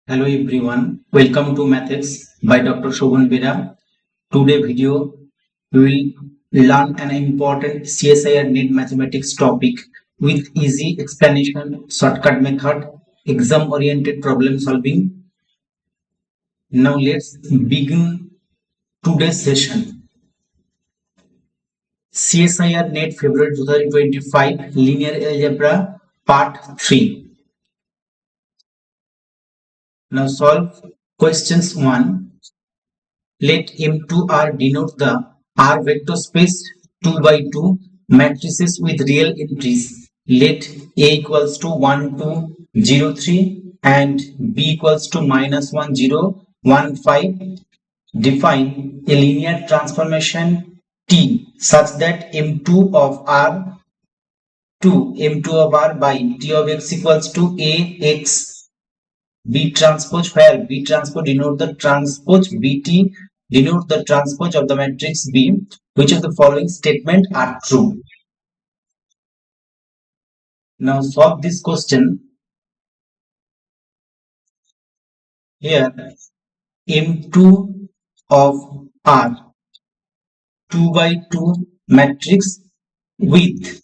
Hello everyone, welcome to MathX by Dr. Shobhan Bera. Today video we will learn an important CSIR NET Mathematics topic with easy explanation, shortcut method, exam oriented problem solving. Now let's begin today's session. CSIR NET February 2025 Linear Algebra Part 3. Now solve questions 1. Let M2R denote the R vector space 2 by 2 matrices with real entries. Let A equals to 1, 2, 0, 3 and B equals to minus 1, 0, 1, 5. Define a linear transformation T such that M2 of R to M2 of R by T of X equals to A X B transpose, where B transpose denote the transpose, BT denote the transpose of the matrix B. Which of the following statement are true? Now solve this question. Here M2 of R 2 by 2 matrix with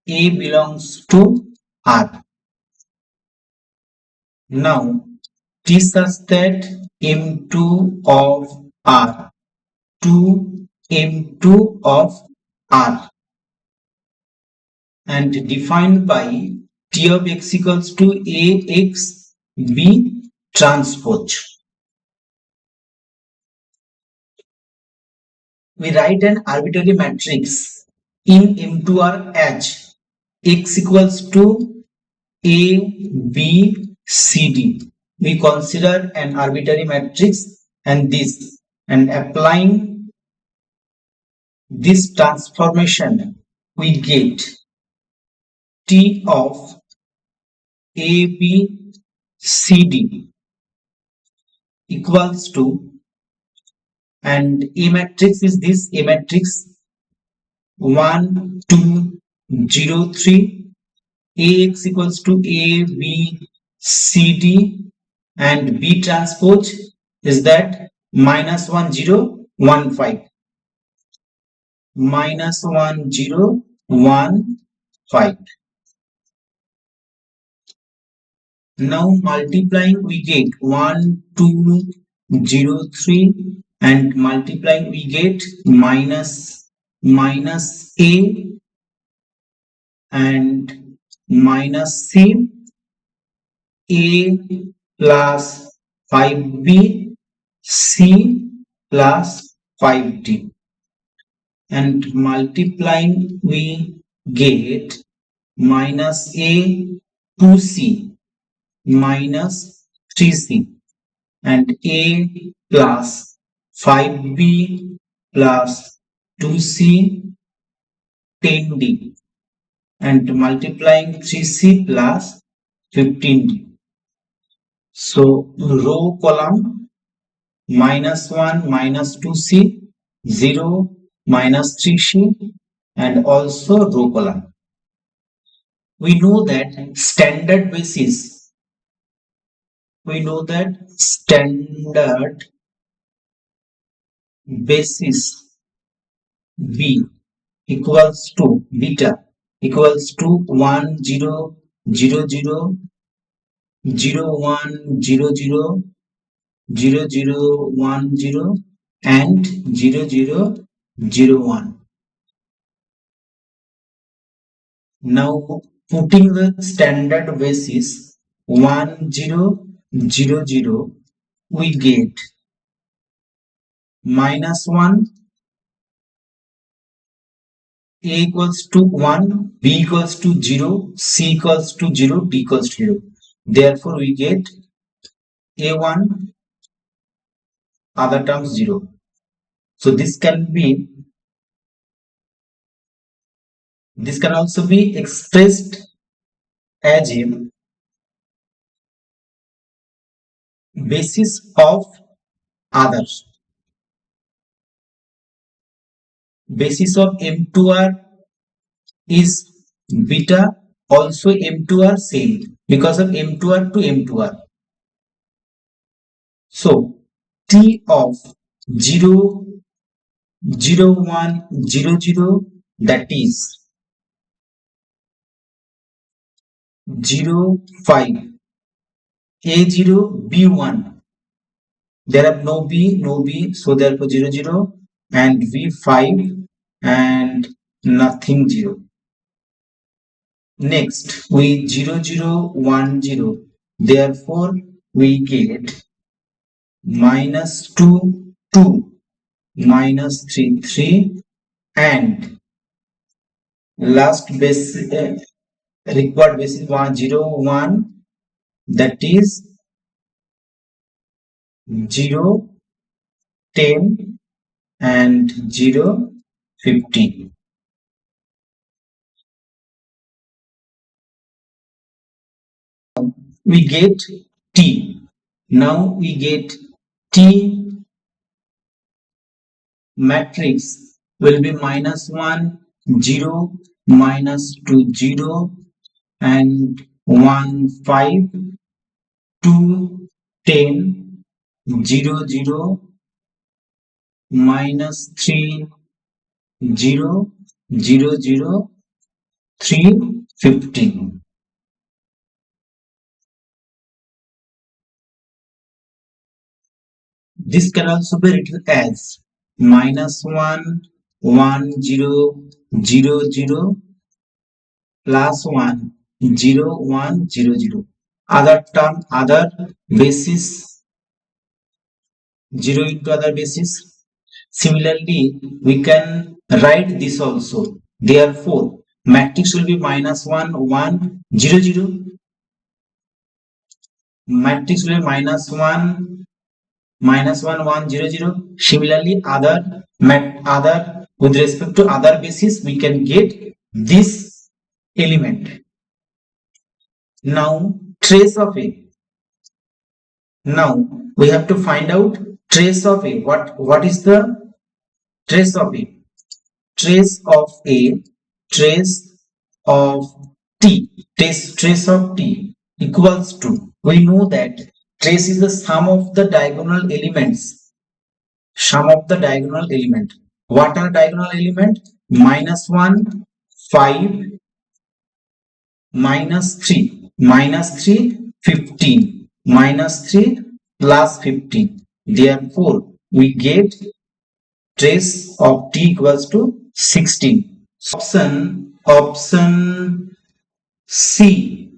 A belongs to R. Now T such that M2 of R to M2 of R and defined by T of X equals to AX B transpose. We write an arbitrary matrix in M2R as X equals to A, B, C, D. We consider an arbitrary matrix and applying this transformation, we get T of A, B, C, D equals to, and A matrix is this, A matrix 1, 2, 0, 3, AX equals to A, B, C, D and B transpose is that minus 1, 0, 1, 5. Minus 1, 0, 1, 5. Now multiplying we get 1, 2, 0, 3 and multiplying we get minus A and minus C, A plus 5B, C plus 5D and multiplying we get minus A 2C minus 3C and A plus 5B plus 2C 10D and multiplying 3C plus 15D. So row column minus 1 minus 2C 0 minus 3C and also row column. We know that standard basis B equals to beta equals to 1 0 0 0 0 1 0 0 0 0 1 0 and 0 0 0 1. Now putting the standard basis 1 0 0 0, we get minus 1, A equals to 1, B equals to 0, C equals to 0, D equals to 0. Therefore we get A1, other terms 0. So this can also be expressed as a basis of others. Basis of M2R is beta, also M2R same because of M2R to M2R. So T of 0, 0, 1, 0, 0, that is 0, 5, A0, B1. There are no B, so therefore 0, 0, and V5 and nothing 0. Next, we 0, 0, 1, 0. Therefore, we get minus 2, 2, minus 3, 3, and last base required basis 1, 0, 1, that is 0, 10, and 0, 50. We get T. Now we get T matrix will be minus 1, 0, minus 2, 0, and 1, 5, 2, 10, 0, 0, minus 3, 0, 0, 0, 3, 15. This can also be written as minus 1, 1, 0, 0, 0, plus 1, 0, 1, 0, 0. Other term, other basis, 0 into other basis. Similarly, we can write this also. Therefore, matrix will be minus 1, 1, 0, 0. Matrix will be minus 1, minus 1, 1, 0, 0. Similarly, other with respect to other basis, we can get this element. Now, trace of A. Now, we have to find out trace of A. What is the trace of A? Trace of A, trace of T, trace of T equals to, we know that trace is the sum of the diagonal elements. Sum of the diagonal element. What are diagonal element? Minus 1, 5, minus 3, minus 3, 15, minus 3 plus 15. Therefore, we get trace of T equals to 16. Option C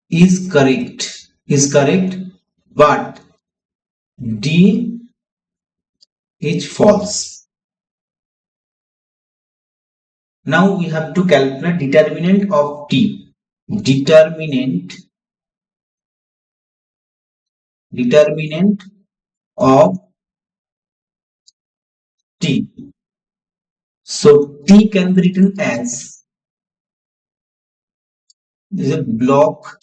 is correct, but D is false. Now we have to calculate determinant of T. Determinant of T. So T can be written as is a block.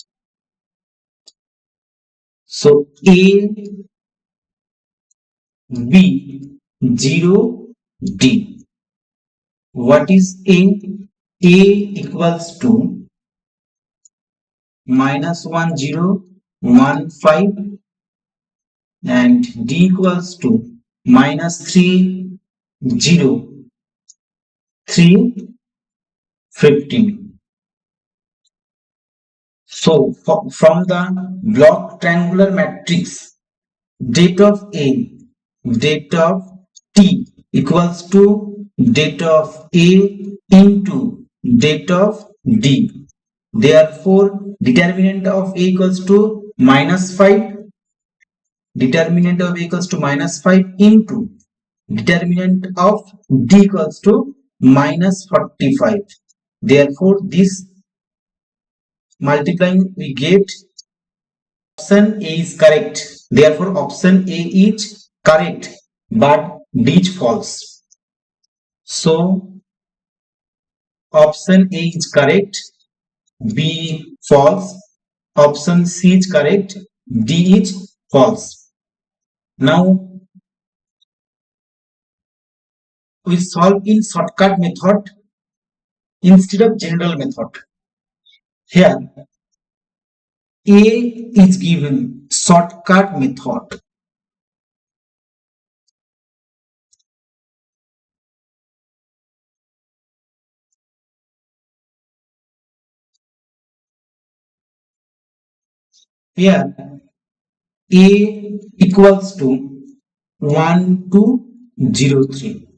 So A, B, 0, D. What is A? A equals to minus 1, 0, 1, 5, and D equals to minus 3, 0, 3, 15. So from the block triangular matrix, date of A, date of T equals to date of A into date of D. Therefore, determinant of A equals to minus 5. Determinant of A equals to minus 5 into determinant of D equals to minus 45. Therefore, this multiplying we get option A is correct. Therefore, option A is correct, but D is false. So, option A is correct, B false, option C is correct, D is false. Now, we solve in shortcut method instead of general method. Here, A is given shortcut method. Here A equals to 1, 2, 0, 3.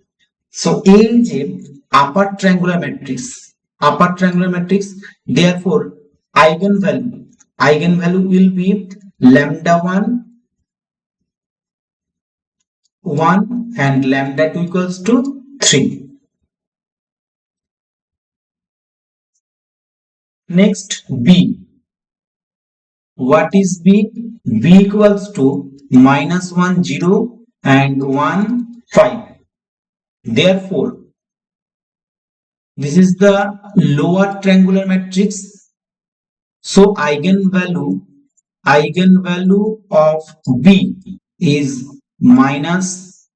So A is a upper triangular matrix. Upper triangular matrix. Therefore, eigenvalue will be lambda 1, 1 and lambda 2 equals to 3. Next B. What is B? B equals to minus 1, 0 and 1, 5. Therefore, this is the lower triangular matrix. So eigenvalue of B is minus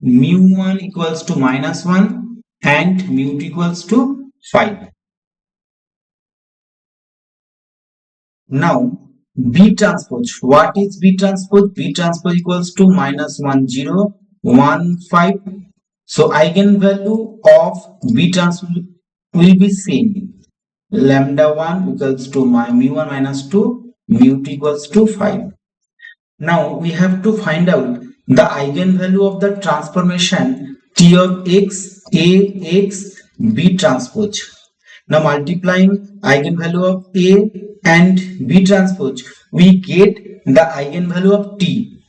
mu1 equals to minus 1 and mu2 equals to 5. Now B transpose. What is B transpose? B transpose equals to minus 1, 0, 1, 5. So eigenvalue of B transpose will be same. Lambda 1 equals to mu1 minus 2, mu2 equals to 5. Now we have to find out the eigenvalue of the transformation T of x, A, x, B transpose. Now multiplying eigenvalue of A and B transpose, we get the eigenvalue of T.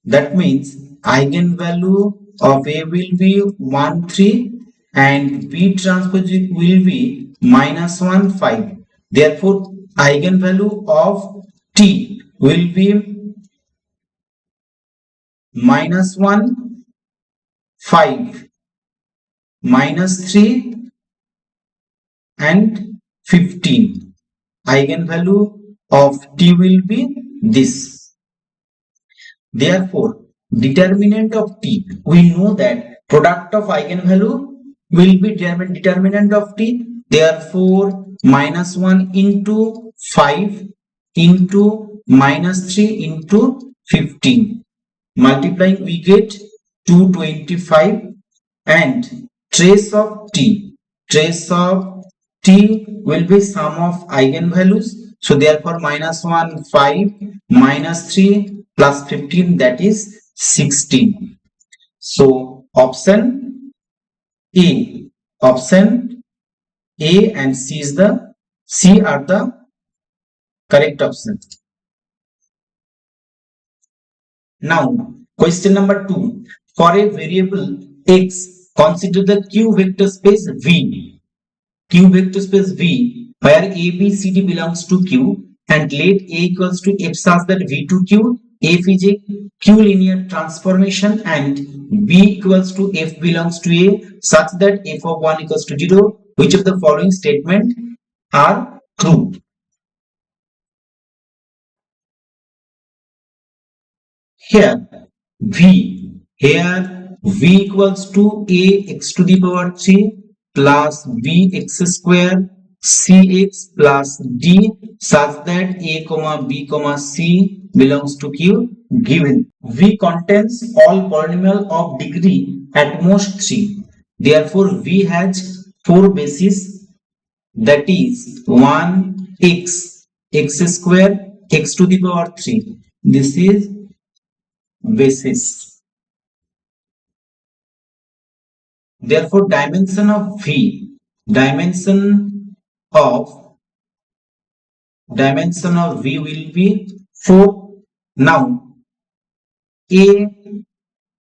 That means eigenvalue of A will be 1, 3 and B transpose will be minus 1, 5. Therefore, eigenvalue of T will be minus 1, 5, minus 3 and 15. Eigenvalue of T will be this. Therefore, determinant of T, we know that product of eigenvalue will be determinant of T. Therefore, minus 1 into 5 into minus 3 into 15. Multiplying, we get 225 and trace of T will be sum of eigenvalues. So therefore minus 1, 5, minus 3 plus 15, that is 16. So option A and C are the correct options. Now question number 2. For a variable x, consider the Q vector space V. Q vector space V, where A, B, C, D belongs to Q, and let A equals to F such that V to Q, F is a Q linear transformation, and B equals to F belongs to A such that F of 1 equals to 0. Which of the following statements are true? Here V equals to A x to the power 3 plus B x square cx plus D such that A, B, C belongs to Q given. V contains all polynomial of degree at most 3. Therefore, V has 4 bases, that is 1 x square x to the power 3. This is basis. Therefore, dimension of V will be 4. Now A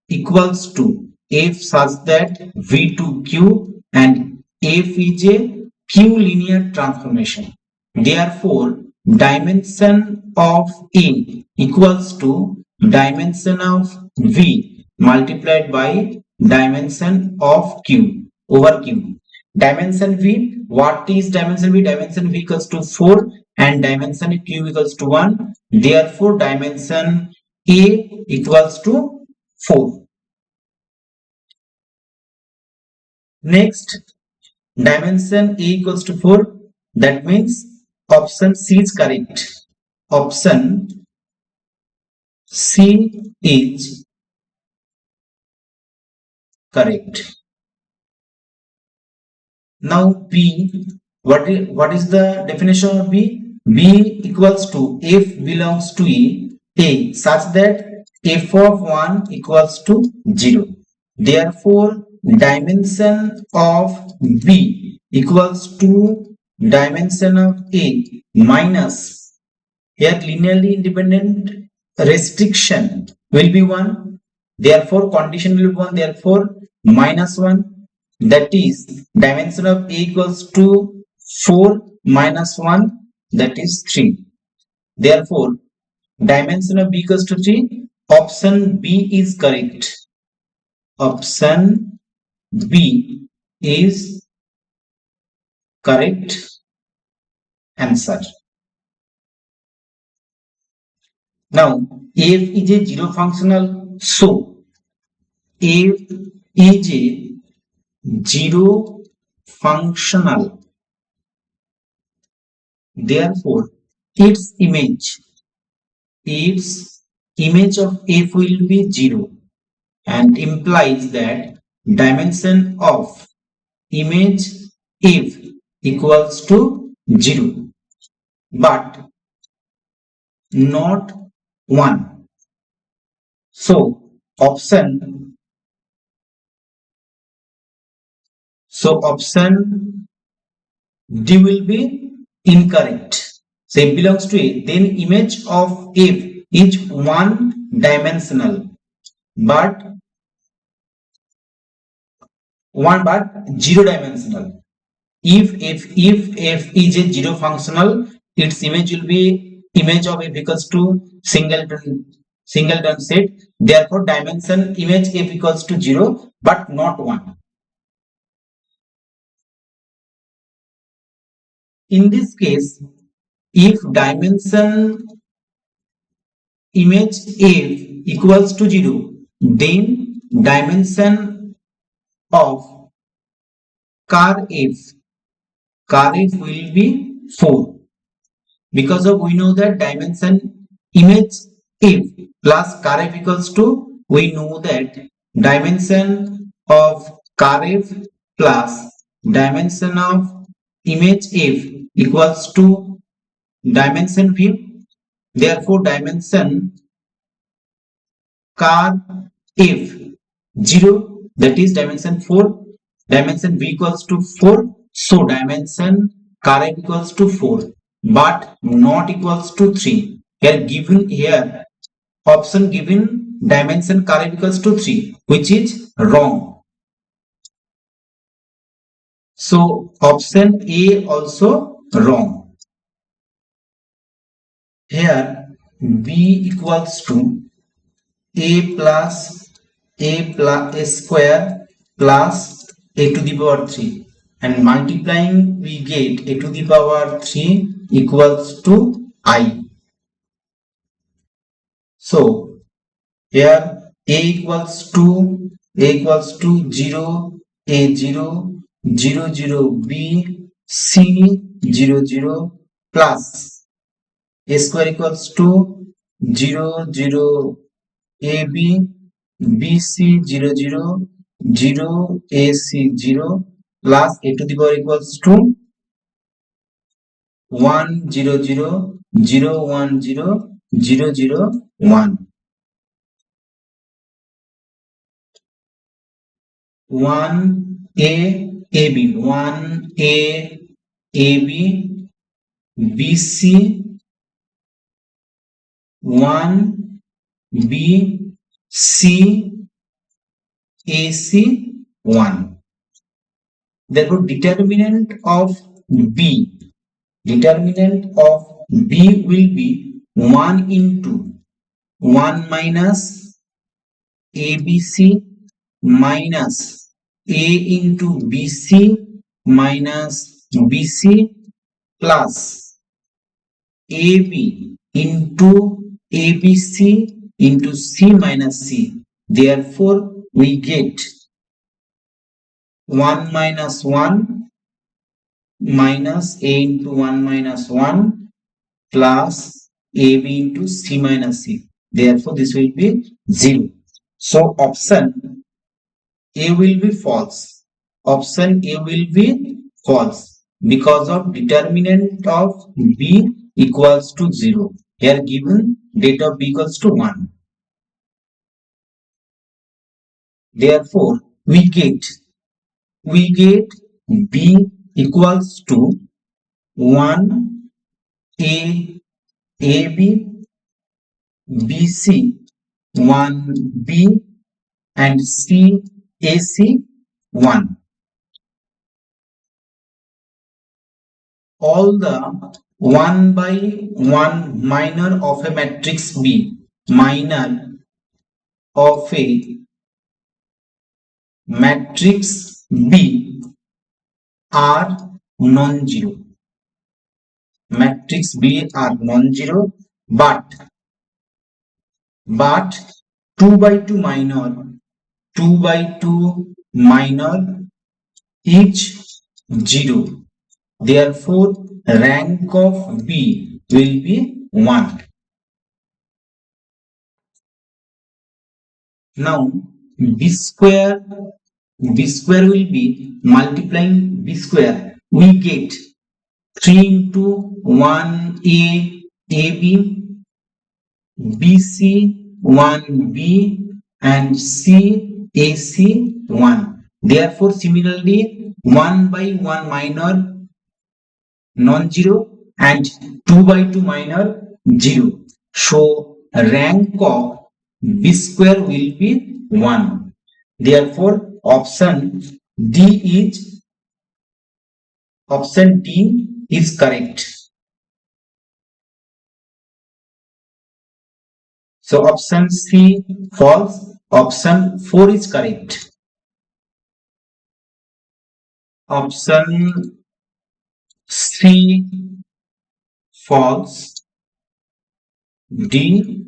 equals to F such that V to Q, and F is a Q linear transformation. Therefore, dimension of A equals to dimension of V multiplied by dimension of Q over Q. Dimension V, what is dimension V? Dimension V equals to 4 and dimension Q equals to 1. Therefore, dimension A equals to 4. Next, dimension A equals to 4. That means option C is correct. Option C is correct. Now B, what is the definition of B? B equals to f belongs to A such that f of 1 equals to 0. Therefore, dimension of B equals to dimension of A minus, here linearly independent restriction will be 1. Therefore, condition will be 1. Therefore, minus 1. That is, dimension of A equals to 4 minus 1, that is 3. Therefore, dimension of B equals to 3. Option B is correct. Option B is correct answer. Now, f is a zero functional, so f is a zero functional. Therefore, its image of f will be 0 and implies that dimension of image f equals to 0 but not 1. So option D will be incorrect. So if belongs to A, then image of f is one dimensional but zero dimensional. If f is a zero functional, its image will be image of f equals to singleton set. Therefore, dimension image f equals to 0 but not 1. In this case, if dimension image f equals to 0, then dimension of car f will be 4, because of we know that dimension image f plus car f equals to, we know that dimension of car f plus dimension of image f equals to dimension v. Therefore, dimension car f 0, that is dimension 4, dimension v equals to 4. So dimension car f equals to 4 but not equals to 3. Here option given dimension car f equals to 3, which is wrong. So option A also wrong. Here B equals to a square plus a to the power 3, and multiplying we get a to the power 3 equals to I. So here a equals to 0, a 0, 0 0 b c 0 0 plus a square equals to 0 0 AB BC 0 0 0 AC 0 plus a to the power equals to 1 0 0 0 1 0 0 0 1. 1 A AB 1 A AB BC 1 B C AC 1. Therefore, determinant of B will be 1 into 1 minus ABC minus A into BC minus BC plus AB into ABC into C minus C. Therefore, we get 1 minus 1 minus A into 1 minus 1 plus AB into C minus C. Therefore, this will be 0. So, option A will be false. Option A will be false because of determinant of B equals to 0. Here given date of B equals to 1. Therefore, we get B equals to 1 AB, BC 1B and CAC 1. All the 1 by 1 minor of a matrix B, minor of a matrix B are non-zero. Matrix B are non-zero, but 2 by 2 minor is 0. Therefore, rank of B will be 1. Now, B square will be multiplying B square. We get 3 into 1A AB, BC 1B and CAC 1. Therefore, similarly, 1 by 1 minor non-zero and 2 by 2 minor 0. So, rank of B square will be 1. Therefore, option D is correct. So option C false, option 4 is correct. Option C false, D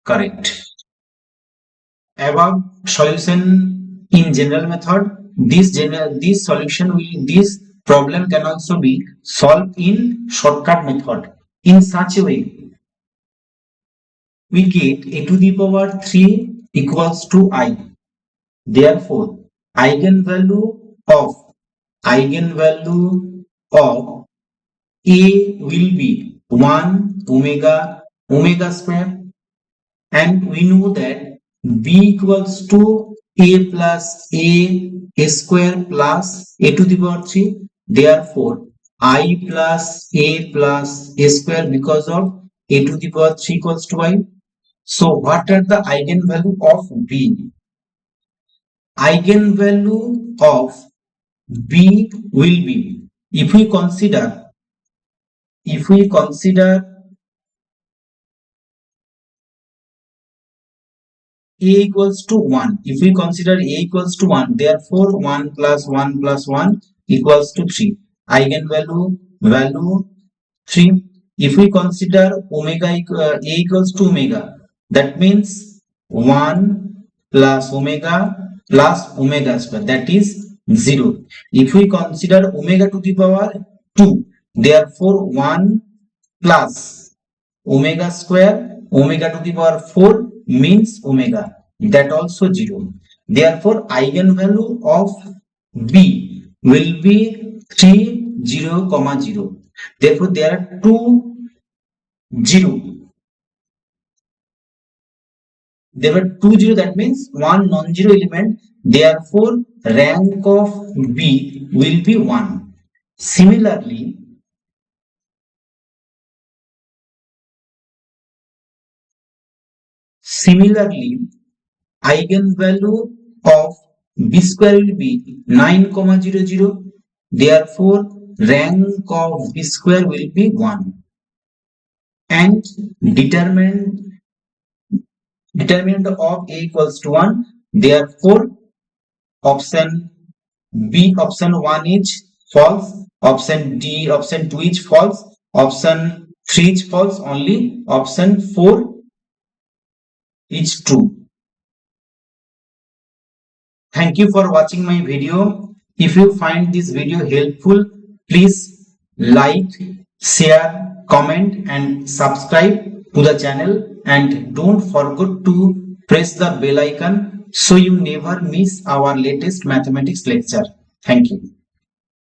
correct. Above solution in general method, this problem can also be solved in shortcut method. In such a way, we get a to the power 3 equals to I. Therefore, eigenvalue of A will be 1 omega square, and we know that B equals to A plus A square plus A to the power 3. Therefore, I plus A square because of A to the power 3 equals to I. So, what are the eigenvalue of B? Eigenvalue of B will be, if we consider A equals to 1, therefore 1 plus 1 plus 1 equals to 3. Eigenvalue 3. If we consider A equals to omega, that means 1 plus omega square, that is 0. If we consider omega to the power 2, therefore 1 plus omega square, omega to the power 4 means omega, that also 0. Therefore, eigenvalue of B will be 3, 0, 0. Therefore, there are 2 0. There were 2 0, that means 1 non-zero element. Therefore, rank of B will be 1. Similarly, eigenvalue of B square will be 9, 0, 0. Therefore, rank of B square will be 1. And determinant of A equals to 1. Therefore, option B, option 1 is false. Option D, option 2 is false. Option 3 is false. Only option 4 is true. Thank you for watching my video. If you find this video helpful, please like, share, comment and subscribe to the channel, and don't forget to press the bell icon so you never miss our latest mathematics lecture. Thank you.